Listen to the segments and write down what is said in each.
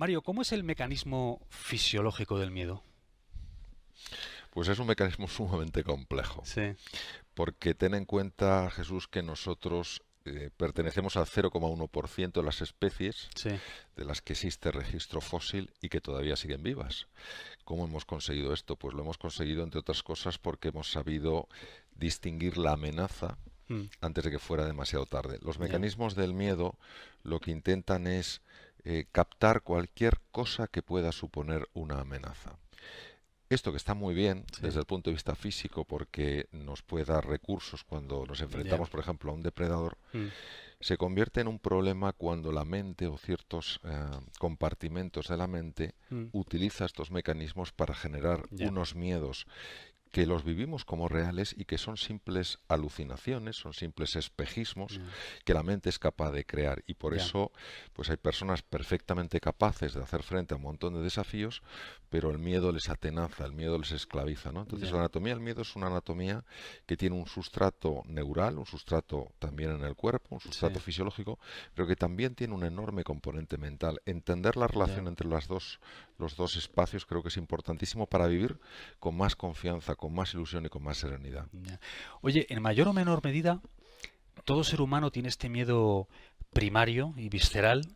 Mario, ¿cómo es el mecanismo fisiológico del miedo? Pues es un mecanismo sumamente complejo, Sí, porque ten en cuenta, Jesús, que nosotros pertenecemos al 0,1% de las especies sí, de las que existe registro fósil y que todavía siguen vivas. ¿Cómo hemos conseguido esto? Pues lo hemos conseguido, entre otras cosas, porque hemos sabido distinguir la amenaza mm, antes de que fuera demasiado tarde. Los ya, mecanismos del miedo lo que intentan es captar cualquier cosa que pueda suponer una amenaza. Esto que está muy bien sí, desde el punto de vista físico porque nos puede dar recursos cuando nos ya, enfrentamos, por ejemplo, a un depredador, mm, se convierte en un problema cuando la mente o ciertos compartimentos de la mente mm, utiliza estos mecanismos para generar ya, unos miedos que los vivimos como reales y que son simples alucinaciones, son simples espejismos ya, que la mente es capaz de crear. Y por ya, eso, pues hay personas perfectamente capaces de hacer frente a un montón de desafíos, pero el miedo les atenaza, el miedo les esclaviza, ¿no? Entonces la ya, anatomía del miedo es una anatomía que tiene un sustrato neural, un sustrato también en el cuerpo, un sí, sustrato fisiológico, pero que también tiene un enorme componente mental. Entender la ya, relación entre los dos espacios creo que es importantísimo para vivir con más confianza, con más ilusión y con más serenidad. ya. Oye, en mayor o menor medida, todo ser humano tiene este miedo primario y visceral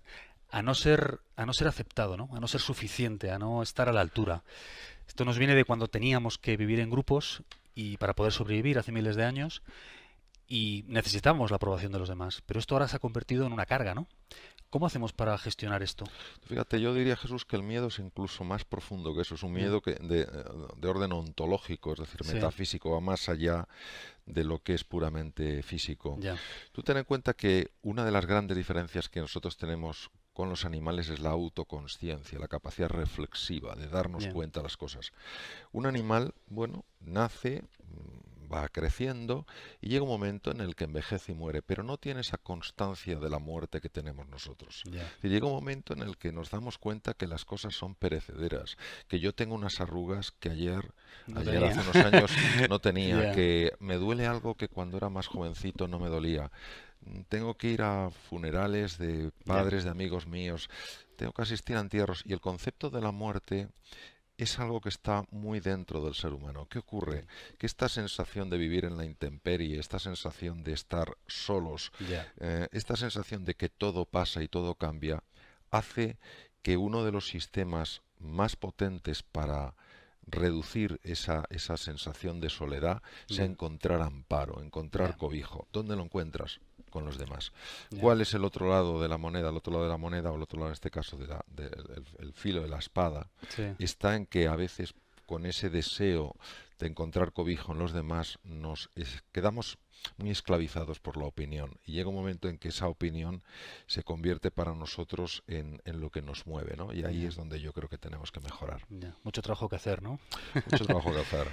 a no ser aceptado, ¿no? A no ser suficiente, a no estar a la altura. Esto nos viene de cuando teníamos que vivir en grupos y para poder sobrevivir hace miles de años y necesitamos la aprobación de los demás. Pero esto ahora se ha convertido en una carga, ¿no? ¿Cómo hacemos para gestionar esto? Fíjate, yo diría, Jesús, que el miedo es incluso más profundo que eso, es un Ya, miedo de orden ontológico, es decir, sí, metafísico, va más allá de lo que es puramente físico. ya, Tú ten en cuenta que una de las grandes diferencias que nosotros tenemos con los animales es la autoconsciencia, la capacidad reflexiva de darnos ya, cuenta de las cosas. Un animal, bueno, nace, va creciendo y llega un momento en el que envejece y muere, pero no tiene esa constancia de la muerte que tenemos nosotros. ya, Y llega un momento en el que nos damos cuenta que las cosas son perecederas, que yo tengo unas arrugas que no ayer tenía. hace unos años no tenía, Ya, que me duele algo que cuando era más jovencito no me dolía. Tengo que ir a funerales de ya, padres, de amigos míos, tengo que asistir a entierros y el concepto de la muerte es algo que está muy dentro del ser humano. ¿Qué ocurre? Que esta sensación de vivir en la intemperie, esta sensación de estar solos, ya, esta sensación de que todo pasa y todo cambia, hace que uno de los sistemas más potentes para reducir esa sensación de soledad sea ya, encontrar amparo, encontrar ya, cobijo. ¿Dónde lo encuentras? Con los demás. ya, ¿Cuál es el otro lado de la moneda? El otro lado de la moneda, o el otro lado en este caso el filo de la espada, sí, está en que a veces con ese deseo de encontrar cobijo en los demás quedamos muy esclavizados por la opinión y llega un momento en que esa opinión se convierte para nosotros en lo que nos mueve, ¿no? Y ahí ya, es donde yo creo que tenemos que mejorar. ya. Mucho trabajo que hacer, ¿no? Mucho trabajo que hacer.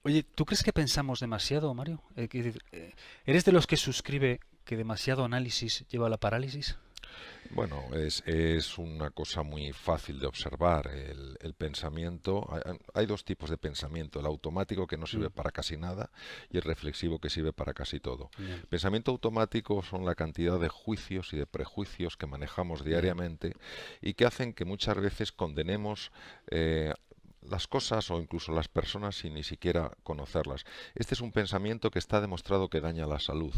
Oye, ¿tú crees que pensamos demasiado, Mario? ¿Eres de los que suscribe que demasiado análisis lleva a la parálisis? Bueno, es una cosa muy fácil de observar. El pensamiento, hay dos tipos de pensamiento, el automático que no sirve Mm, para casi nada y el reflexivo que sirve para casi todo. ya, El pensamiento automático son la cantidad de juicios y de prejuicios que manejamos ya, diariamente y que hacen que muchas veces condenemos las cosas o incluso las personas sin ni siquiera conocerlas. Este es un pensamiento que está demostrado que daña la salud.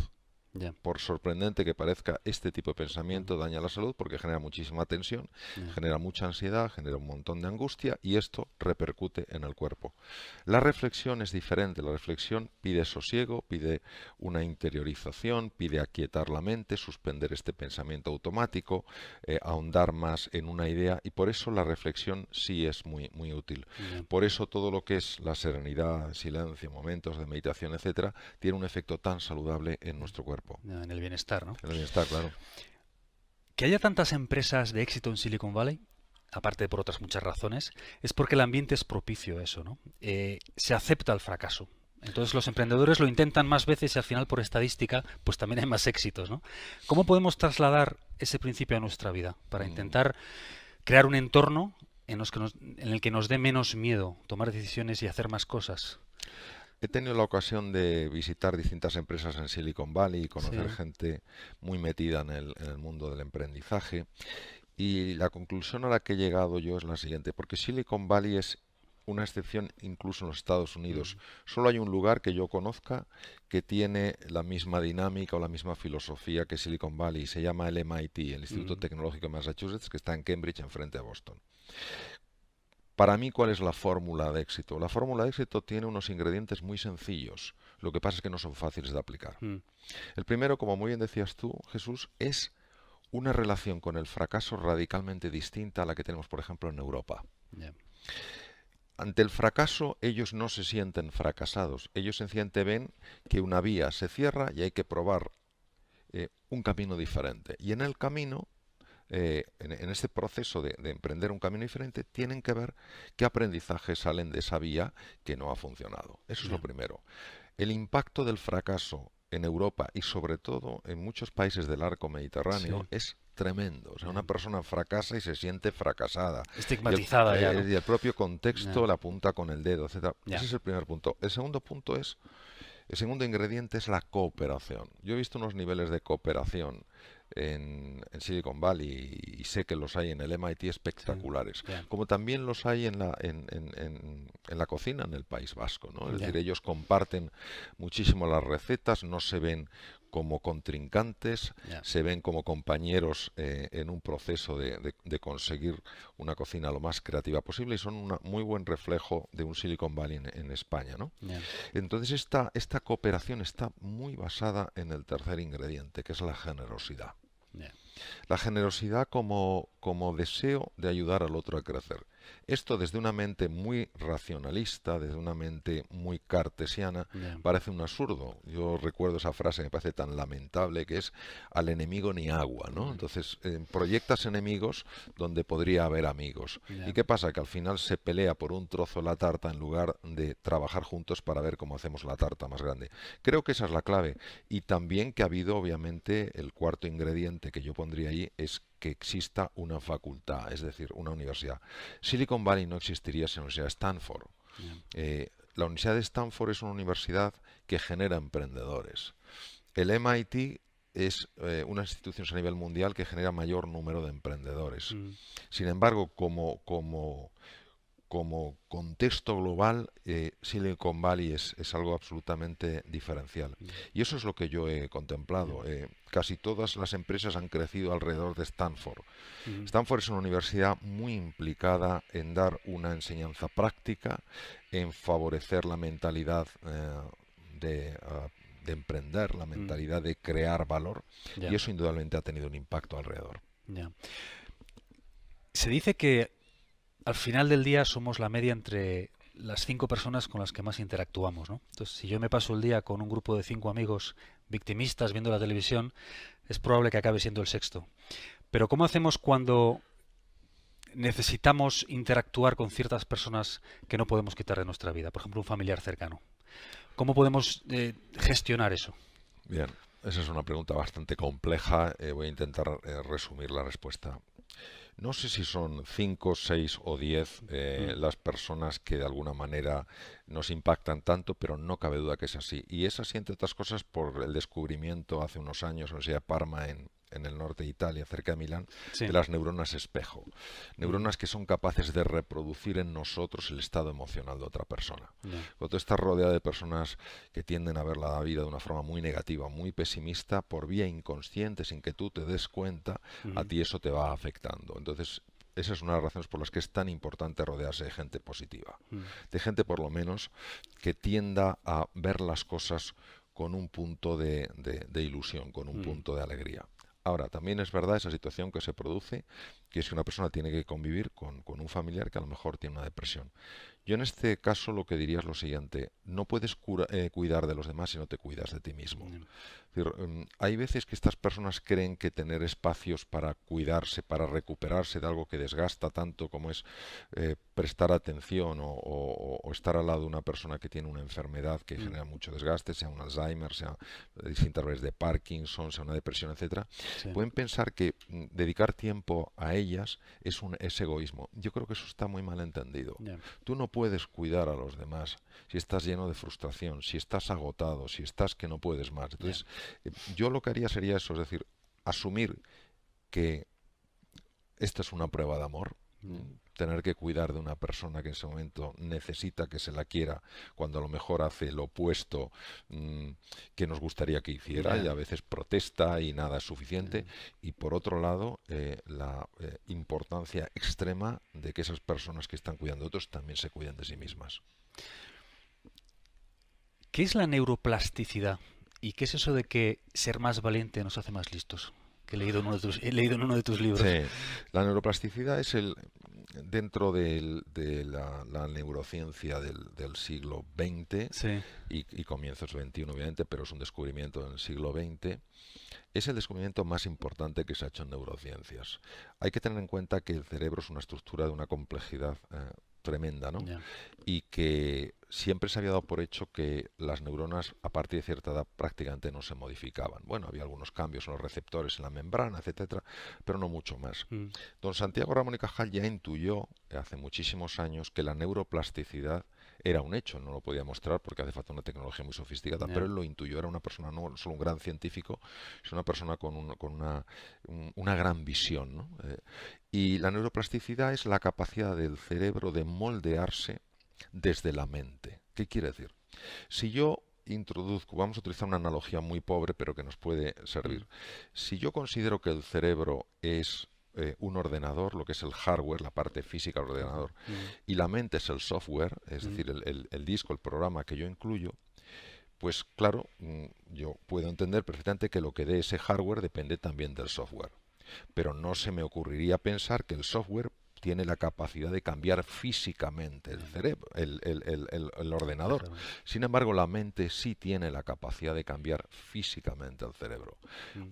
ya, Por sorprendente que parezca, este tipo de mm, pensamiento daña la salud porque genera muchísima tensión, ya, genera mucha ansiedad, genera un montón de angustia y esto repercute en el cuerpo. La reflexión es diferente, la reflexión pide sosiego, pide una interiorización, pide aquietar la mente, suspender este pensamiento automático, ahondar más en una idea y por eso la reflexión sí es muy, muy útil. ya, Por eso todo lo que es la serenidad, silencio, momentos de meditación, etcétera, tiene un efecto tan saludable en nuestro cuerpo. ya, en el bienestar, ¿no? En el bienestar, claro. Que haya tantas empresas de éxito en Silicon Valley, aparte de por otras muchas razones, es porque el ambiente es propicio a eso, ¿no? Se acepta el fracaso. Entonces los emprendedores lo intentan más veces y al final por estadística pues también hay más éxitos, ¿no? ¿Cómo podemos trasladar ese principio a nuestra vida para Mm. intentar crear un entorno en el que nos dé menos miedo tomar decisiones y hacer más cosas? He tenido la ocasión de visitar distintas empresas en Silicon Valley y conocer Sí, gente muy metida en el mundo del emprendizaje. Y la conclusión a la que he llegado yo es la siguiente, porque Silicon Valley es una excepción incluso en los Estados Unidos. Solo hay un lugar que yo conozca que tiene la misma dinámica o la misma filosofía que Silicon Valley. Se llama el MIT, el Instituto Tecnológico de Massachusetts, que está en Cambridge, enfrente de Boston. Para mí, ¿cuál es la fórmula de éxito? La fórmula de éxito tiene unos ingredientes muy sencillos. Lo que pasa es que no son fáciles de aplicar. El primero, como muy bien decías tú, Jesús, es una relación con el fracaso radicalmente distinta a la que tenemos, por ejemplo, en Europa. Yeah. Ante el fracaso, ellos no se sienten fracasados. Ellos sencillamente ven que una vía se cierra y hay que probar un camino diferente. Y en el camino, en este proceso de emprender un camino diferente, tienen que ver qué aprendizajes salen de esa vía que no ha funcionado. Eso es lo primero. El impacto del fracaso en Europa y sobre todo en muchos países del arco mediterráneo es tremendo. O sea, una persona fracasa y se siente fracasada. Estigmatizada ya, ¿no? Y el propio contexto la apunta con el dedo, etcétera. Ya. Ese es el primer punto. El segundo punto es, el segundo ingrediente es la cooperación. Yo he visto unos niveles de cooperación en Silicon Valley y sé que los hay en el MIT espectaculares, como también los hay en la cocina en el País Vasco, ¿no? Es decir, ellos comparten muchísimo las recetas, no se ven como contrincantes, se ven como compañeros en un proceso de conseguir una cocina lo más creativa posible y son un muy buen reflejo de un Silicon Valley en España, ¿no? Entonces esta cooperación está muy basada en el tercer ingrediente, que es la generosidad. La generosidad como deseo de ayudar al otro a crecer. Esto desde una mente muy racionalista, desde una mente muy cartesiana, parece un absurdo. Yo recuerdo esa frase que me parece tan lamentable, que es al enemigo ni agua, ¿no? Entonces, proyectas enemigos donde podría haber amigos. ¿Y qué pasa? Que al final se pelea por un trozo de la tarta en lugar de trabajar juntos para ver cómo hacemos la tarta más grande. Creo que esa es la clave. Y también que ha habido, obviamente, el cuarto ingrediente que yo pondría ahí es que exista una facultad, es decir, una universidad. Silicon Valley no existiría sin la Universidad de Stanford. La Universidad de Stanford es una universidad que genera emprendedores. El MIT es una institución a nivel mundial que genera mayor número de emprendedores. Sin embargo, como contexto global, Silicon Valley es algo absolutamente diferencial. Y eso es lo que yo he contemplado. Casi todas las empresas han crecido alrededor de Stanford. Stanford es una universidad muy implicada en dar una enseñanza práctica, en favorecer la mentalidad de emprender, la mentalidad de crear valor, y eso indudablemente ha tenido un impacto alrededor. Se dice que al final del día somos la media entre las 5 personas con las que más interactuamos, ¿no? Entonces, si yo me paso el día con un grupo de 5 amigos victimistas viendo la televisión, es probable que acabe siendo el sexto. Pero ¿cómo hacemos cuando necesitamos interactuar con ciertas personas que no podemos quitar de nuestra vida? Por ejemplo, un familiar cercano. ¿Cómo podemos gestionar eso? Bien, esa es una pregunta bastante compleja. Voy a intentar resumir la respuesta. No sé si son 5, 6 o 10 las personas que de alguna manera nos impactan tanto, pero no cabe duda que es así. Y es así, entre otras cosas, por el descubrimiento hace unos años en la Universidad de Parma, en el norte de Italia, cerca de Milán, de las neuronas espejo. Neuronas que son capaces de reproducir en nosotros el estado emocional de otra persona. Cuando tú estás rodeado de personas que tienden a ver la vida de una forma muy negativa, muy pesimista, por vía inconsciente, sin que tú te des cuenta, a ti eso te va afectando. Entonces, esa es una de las razones por las que es tan importante rodearse de gente positiva. De gente, por lo menos, que tienda a ver las cosas con un punto de ilusión, con un punto de alegría. Ahora, también es verdad esa situación que se produce, que es que una persona tiene que convivir con un familiar que a lo mejor tiene una depresión. Yo en este caso lo que diría es lo siguiente: no puedes cuidar de los demás si no te cuidas de ti mismo. Es decir, hay veces que estas personas creen que tener espacios para cuidarse, para recuperarse de algo que desgasta tanto como es prestar atención o estar al lado de una persona que tiene una enfermedad que genera mucho desgaste, sea un Alzheimer, sea distintas veces de Parkinson, sea una depresión, etcétera, pueden pensar que dedicar tiempo a ellas es egoísmo. Yo creo que eso está muy mal entendido. Tú no puedes cuidar a los demás si estás lleno de frustración, si estás agotado, si estás que no puedes más. Entonces, yo lo que haría sería eso, es decir, asumir que esta es una prueba de amor. Tener que cuidar de una persona que en ese momento necesita que se la quiera, cuando a lo mejor hace lo opuesto que nos gustaría que hiciera, y a veces protesta y nada es suficiente. Y por otro lado, la importancia extrema de que esas personas que están cuidando de otros también se cuiden de sí mismas. ¿Qué es la neuroplasticidad? ¿Y qué es eso de que ser más valiente nos hace más listos? Que he leído en uno de tus libros. Sí, la neuroplasticidad es dentro de la neurociencia del siglo XX, Sí. y comienzos del XXI, obviamente, pero es un descubrimiento del siglo XX. Es el descubrimiento más importante que se ha hecho en neurociencias. Hay que tener en cuenta que el cerebro es una estructura de una complejidad tremenda, ¿no? Ya. Y que siempre se había dado por hecho que las neuronas a partir de cierta edad prácticamente no se modificaban. Bueno, había algunos cambios en los receptores, en la membrana, etcétera, pero no mucho más. Don Santiago Ramón y Cajal ya intuyó hace muchísimos años que la neuroplasticidad era un hecho. No lo podía mostrar porque hace falta una tecnología muy sofisticada, pero él lo intuyó. Era una persona, no solo un gran científico, sino una persona con una gran visión, ¿no? Y la neuroplasticidad es la capacidad del cerebro de moldearse desde la mente. ¿Qué quiere decir? Si yo introduzco, vamos a utilizar una analogía muy pobre pero que nos puede servir. Si yo considero que el cerebro es un ordenador, lo que es el hardware, la parte física del ordenador, y la mente es el software, es decir, el disco, el programa que yo incluyo, pues claro, yo puedo entender perfectamente que lo que dé ese hardware depende también del software. Pero no se me ocurriría pensar que el software tiene la capacidad de cambiar físicamente el cerebro, el ordenador. Sin embargo, la mente sí tiene la capacidad de cambiar físicamente el cerebro.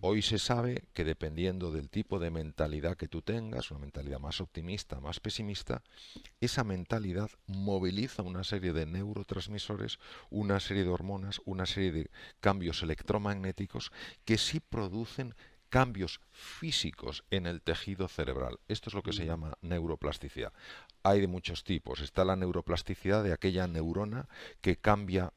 Hoy se sabe que dependiendo del tipo de mentalidad que tú tengas, una mentalidad más optimista, más pesimista, esa mentalidad moviliza una serie de neurotransmisores, una serie de hormonas, una serie de cambios electromagnéticos que sí producen cambios físicos en el tejido cerebral. Esto es lo que se llama neuroplasticidad. Hay de muchos tipos. Está la neuroplasticidad de aquella neurona que cambia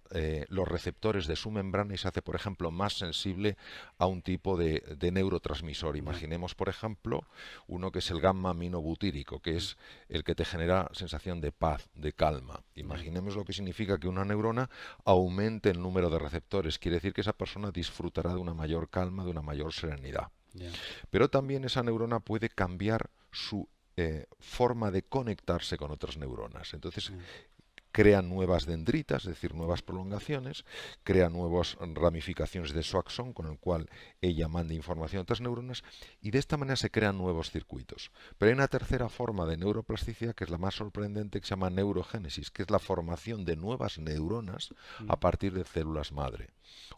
los receptores de su membrana y se hace, por ejemplo, más sensible a un tipo de neurotransmisor. Imaginemos, por ejemplo, uno que es el gamma aminobutírico, que es el que te genera sensación de paz, de calma. Imaginemos lo que significa que una neurona aumente el número de receptores. Quiere decir que esa persona disfrutará de una mayor calma, de una mayor serenidad. Pero también esa neurona puede cambiar su forma de conectarse con otras neuronas. Entonces crea nuevas dendritas, es decir, nuevas prolongaciones, crea nuevas ramificaciones de su axón con el cual ella manda información a otras neuronas, y de esta manera se crean nuevos circuitos. Pero hay una tercera forma de neuroplasticidad que es la más sorprendente, que se llama neurogénesis, que es la formación de nuevas neuronas a partir de células madre.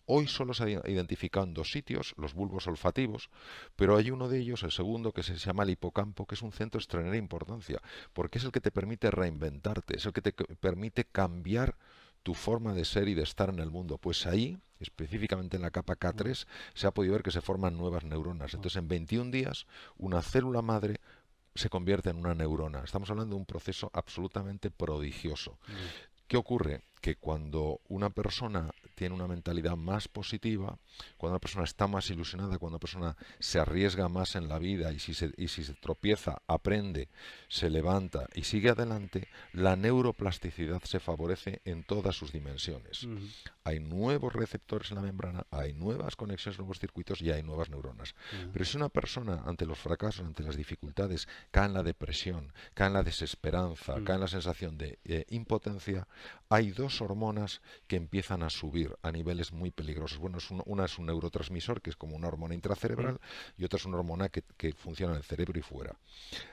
Hoy solo se ha identificado en dos sitios, los bulbos olfativos, pero hay uno de ellos, el segundo, que se llama el hipocampo, que es un centro de extraordinaria importancia, porque es el que te permite reinventarte, es el que te permite cambiar tu forma de ser y de estar en el mundo. Pues ahí, específicamente en la capa K3, se ha podido ver que se forman nuevas neuronas. Entonces, en 21 días, una célula madre se convierte en una neurona. Estamos hablando de un proceso absolutamente prodigioso. ¿Qué ocurre? Que cuando una persona tiene una mentalidad más positiva, cuando una persona está más ilusionada, cuando una persona se arriesga más en la vida y si se tropieza, aprende, se levanta y sigue adelante, la neuroplasticidad se favorece en todas sus dimensiones. Hay nuevos receptores en la membrana, hay nuevas conexiones, nuevos circuitos y hay nuevas neuronas. Pero si una persona ante los fracasos, ante las dificultades, cae en la depresión, cae en la desesperanza, cae en la sensación de impotencia, hay dos hormonas que empiezan a subir a niveles muy peligrosos. Bueno, una es un neurotransmisor, que es como una hormona intracerebral, y otra es una hormona que funciona en el cerebro y fuera.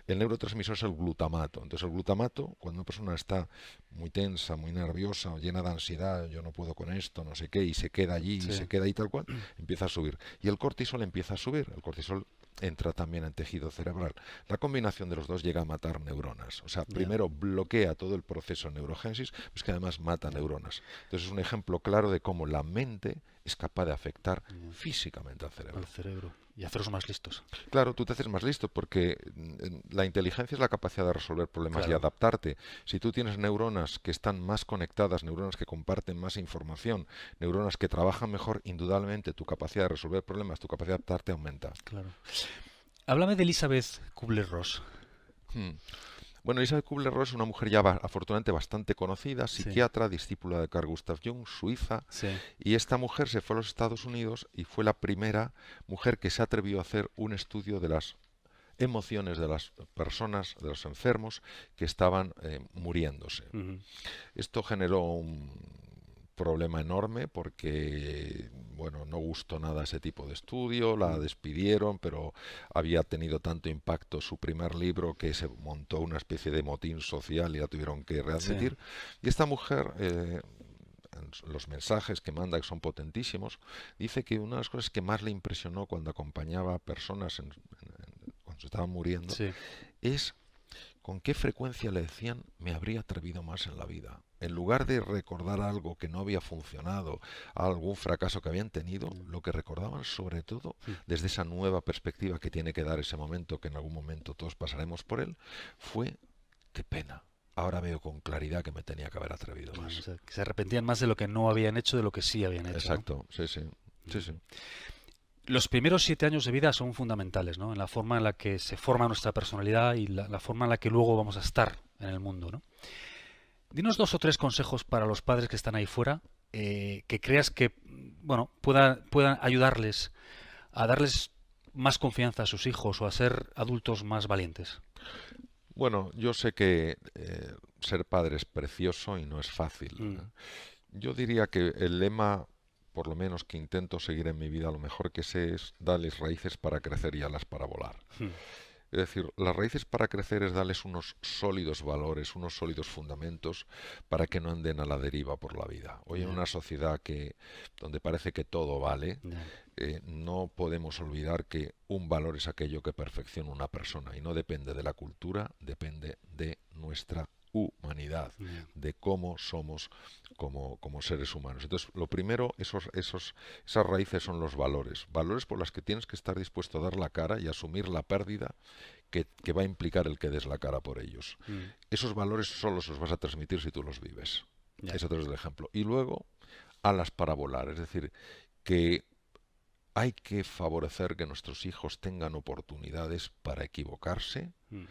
El neurotransmisor es el glutamato. Entonces el glutamato, cuando una persona está muy tensa, muy nerviosa, llena de ansiedad, yo no puedo con esto, no sé qué, y se queda allí, y se queda ahí tal cual, empieza a subir. Y el cortisol empieza a subir. El cortisol entra también en tejido cerebral. La combinación de los dos llega a matar neuronas. O sea, primero bloquea todo el proceso de neurogénesis, pues que además mata neuronas. Entonces es un ejemplo claro de cómo la mente es capaz de afectar físicamente al cerebro. Al cerebro. Y hacerlos más listos. Claro, tú te haces más listo porque la inteligencia es la capacidad de resolver problemas y adaptarte. Si tú tienes neuronas que están más conectadas, neuronas que comparten más información, neuronas que trabajan mejor, indudablemente tu capacidad de resolver problemas, tu capacidad de adaptarte aumenta. Claro. Háblame de Elizabeth Kubler-Ross. Hmm. Bueno, Elizabeth Kubler-Ross es una mujer ya afortunadamente bastante conocida, Sí, psiquiatra, discípula de Carl Gustav Jung, suiza, sí. y esta mujer se fue a los Estados Unidos y fue la primera mujer que se atrevió a hacer un estudio de las emociones de las personas, de los enfermos que estaban muriéndose. Ujú. Esto generó un problema enorme porque, bueno, no gustó nada ese tipo de estudio, la Mm. despidieron, pero había tenido tanto impacto su primer libro que se montó una especie de motín social y la tuvieron que Sí. readmitir. Y esta mujer, en los mensajes que manda, que son potentísimos, dice que una de las cosas que más le impresionó cuando acompañaba a personas cuando se estaban muriendo Sí. es con qué frecuencia le decían me habría atrevido más en la vida. En lugar de recordar algo que no había funcionado, algún fracaso que habían tenido, Mm. lo que recordaban sobre todo Mm. desde esa nueva perspectiva que tiene que dar ese momento, que en algún momento todos pasaremos por él, fue qué pena. Ahora veo con claridad que me tenía que haber atrevido O más. sea, que se arrepentían más de lo que no habían hecho de lo que sí habían hecho, ¿no? Exacto, sí, sí, sí, sí. Los primeros 7 años de vida son fundamentales, ¿no? En la forma en la que se forma nuestra personalidad y la forma en la que luego vamos a estar en el mundo, ¿no? Dinos 2 o 3 consejos para los padres que están ahí fuera, que creas que, bueno, puedan ayudarles a darles más confianza a sus hijos o a ser adultos más valientes. Bueno, yo sé que ser padre es precioso y no es fácil. Mm. Yo diría que el lema, por lo menos que intento seguir en mi vida, lo mejor que sé es darles raíces para crecer y alas para volar. Mm. Es decir, las raíces para crecer es darles unos sólidos valores, unos sólidos fundamentos para que no anden a la deriva por la vida. Hoy en Ya, una sociedad donde parece que todo vale, ya, no podemos olvidar que un valor es aquello que perfecciona una persona y no depende de la cultura, depende de nuestra humanidad, ya. de cómo somos como seres humanos. Entonces, lo primero, esas raíces son los valores, valores por los que tienes que estar dispuesto a dar la cara y asumir la pérdida que va a implicar el que des la cara por ellos. Mm. Esos valores solo se los vas a transmitir si tú los vives. Ya, Ese es el ejemplo. Y luego, alas para volar, es decir, que hay que favorecer que nuestros hijos tengan oportunidades para equivocarse, mm,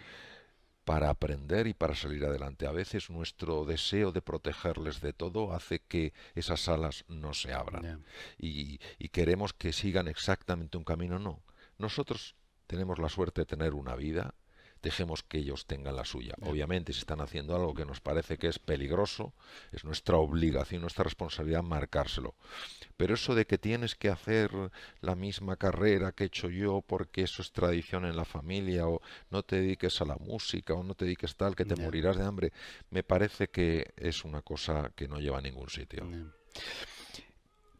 para aprender y para salir adelante. A veces nuestro deseo de protegerles de todo hace que esas alas no se abran ya, y queremos que sigan exactamente un camino. No, nosotros tenemos la suerte de tener una vida, dejemos que ellos tengan la suya. ya. Obviamente, si están haciendo algo que nos parece que es peligroso, es nuestra obligación, nuestra responsabilidad marcárselo. Pero eso de que tienes que hacer la misma carrera que he hecho yo porque eso es tradición en la familia, o no te dediques a la música, o no te dediques tal, que te Ya, morirás de hambre, me parece que es una cosa que no lleva a ningún sitio. ya.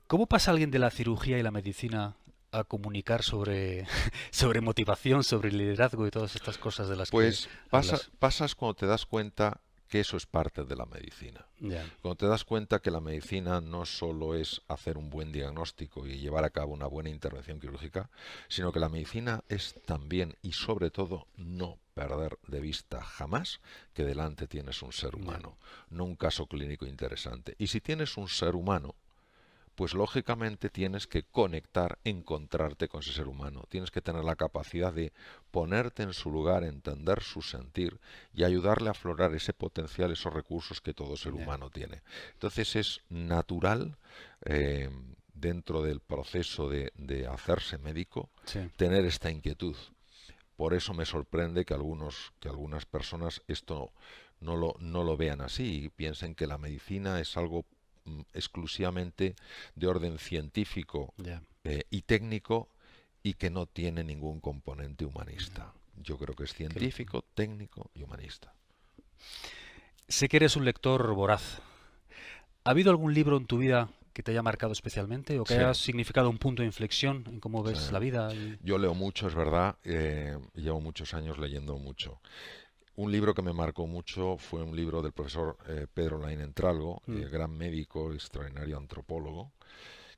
¿Cómo pasa alguien de la cirugía y la medicina a comunicar sobre, sobre motivación, sobre liderazgo y todas estas cosas de las que Pues hablas? pasas cuando te das cuenta que eso es parte de la medicina. Ya, Cuando te das cuenta que la medicina no solo es hacer un buen diagnóstico y llevar a cabo una buena intervención quirúrgica, sino que la medicina es también y sobre todo no perder de vista jamás que delante tienes un ser ya, humano, no un caso clínico interesante. Y si tienes un ser humano, pues lógicamente tienes que conectar, encontrarte con ese ser humano. Tienes que tener la capacidad de ponerte en su lugar, entender su sentir y ayudarle a aflorar ese potencial, esos recursos que todo ser ya. humano tiene. Entonces es natural, eh, dentro del proceso de hacerse médico, Sí, tener esta inquietud. Por eso me sorprende que algunas personas esto no lo vean así y piensen que la medicina es algo exclusivamente de orden científico ya. y técnico y que no tiene ningún componente humanista. Yo creo que es Que lo- científico, técnico y humanista. Sé que eres un lector voraz. ¿Ha habido algún libro en tu vida que te haya marcado especialmente o que Sí, haya significado un punto de inflexión en cómo sí. ves la vida? Y... Yo leo mucho, es verdad, llevo muchos años leyendo mucho. Un libro que me marcó mucho fue un libro del profesor Pedro Lain Entralgo, Mm. gran médico, extraordinario antropólogo,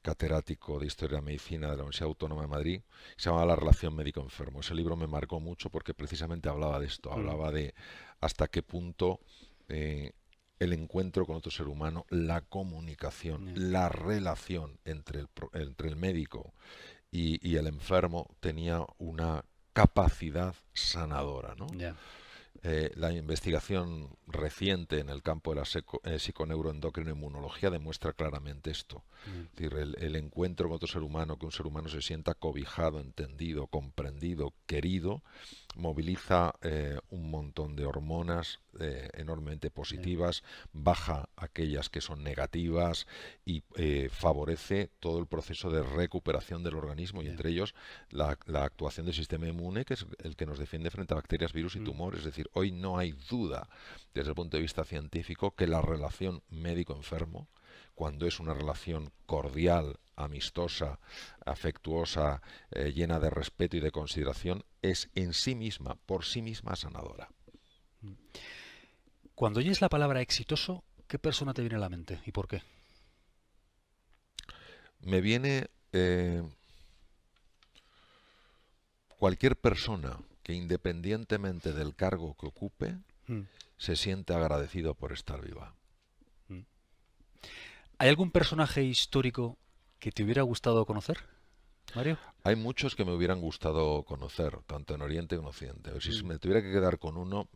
catedrático de Historia de la Medicina de la Universidad Autónoma de Madrid, se llamaba La relación médico-enfermo. Ese libro me marcó mucho porque precisamente hablaba de esto, Mm. hablaba de hasta qué punto el encuentro con otro ser humano, la comunicación, Ya, la relación entre el médico y el enfermo tenía una capacidad sanadora, ¿no? Ya. La investigación reciente en el campo de la psiconeuroendocrinoinmunología demuestra claramente esto. Es decir, el encuentro con otro ser humano, que un ser humano se sienta cobijado, entendido, comprendido, querido, moviliza un montón de hormonas enormemente positivas, baja aquellas que son negativas y favorece todo el proceso de recuperación del organismo y entre ellos la actuación del sistema inmune, que es el que nos defiende frente a bacterias, virus y tumores. Es decir, hoy no hay duda desde el punto de vista científico que la relación médico-enfermo, cuando es una relación cordial, amistosa, afectuosa, llena de respeto y de consideración, es en sí misma, por sí misma, sanadora. Cuando oyes la palabra exitoso, ¿qué persona te viene a la mente y por qué? Me viene cualquier persona que, independientemente del cargo que ocupe, se siente agradecido por estar viva. ¿Hay algún personaje histórico que te hubiera gustado conocer, Mario? Hay muchos que me hubieran gustado conocer, tanto en Oriente como en Occidente. Si me tuviera que quedar con uno,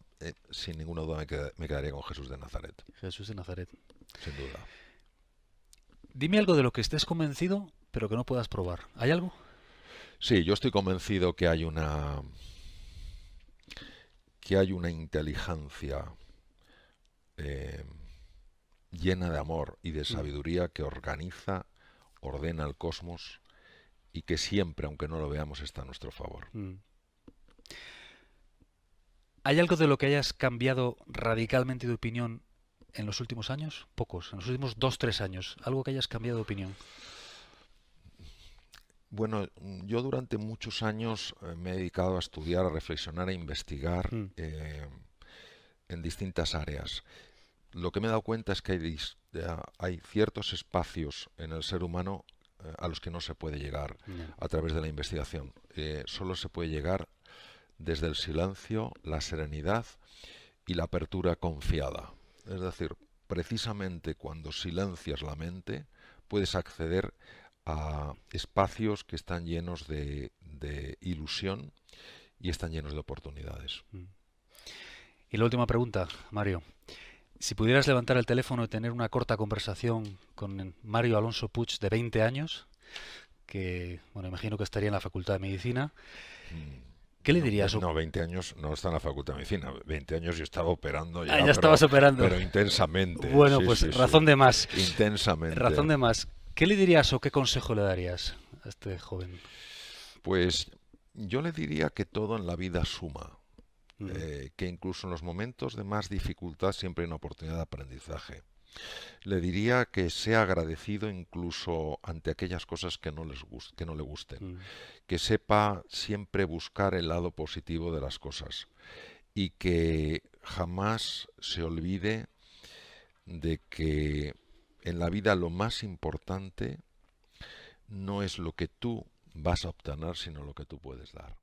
sin ninguna duda me quedaría con Jesús de Nazaret. Jesús de Nazaret. Sin duda. Dime algo de lo que estés convencido, pero que no puedas probar. ¿Hay algo? Sí, yo estoy convencido que hay una inteligencia llena de amor y de sabiduría que organiza, ordena el cosmos y que siempre, aunque no lo veamos, está a nuestro favor. ¿Hay algo de lo que hayas cambiado radicalmente de opinión en los últimos años? Pocos, en los últimos 2, 3 años. ¿Algo que hayas cambiado de opinión? Bueno, yo durante muchos años me he dedicado a estudiar, a reflexionar, a investigar en distintas áreas. Lo que me he dado cuenta es que hay ciertos espacios en el ser humano a los que no se puede llegar a través de la investigación. Solo se puede llegar desde el silencio, la serenidad y la apertura confiada. Es decir, precisamente cuando silencias la mente, puedes acceder a espacios que están llenos de ilusión y están llenos de oportunidades. Y la última pregunta, Mario. Si pudieras levantar el teléfono y tener una corta conversación con Mario Alonso Puig, de 20 años, que, bueno, imagino que estaría en la Facultad de Medicina, ¿qué le dirías? No, 20 años no está en la Facultad de Medicina. 20 años yo estaba operando ya estabas operando. Pero intensamente. Bueno, pues razón de más. Intensamente. Razón de más. ¿Qué le dirías o qué consejo le darías a este joven? Pues yo le diría que todo en la vida suma. Que incluso en los momentos de más dificultad siempre hay una oportunidad de aprendizaje. Le diría que sea agradecido incluso ante aquellas cosas que no le gusten. Que sepa siempre buscar el lado positivo de las cosas. Y que jamás se olvide de que en la vida lo más importante no es lo que tú vas a obtener, sino lo que tú puedes dar.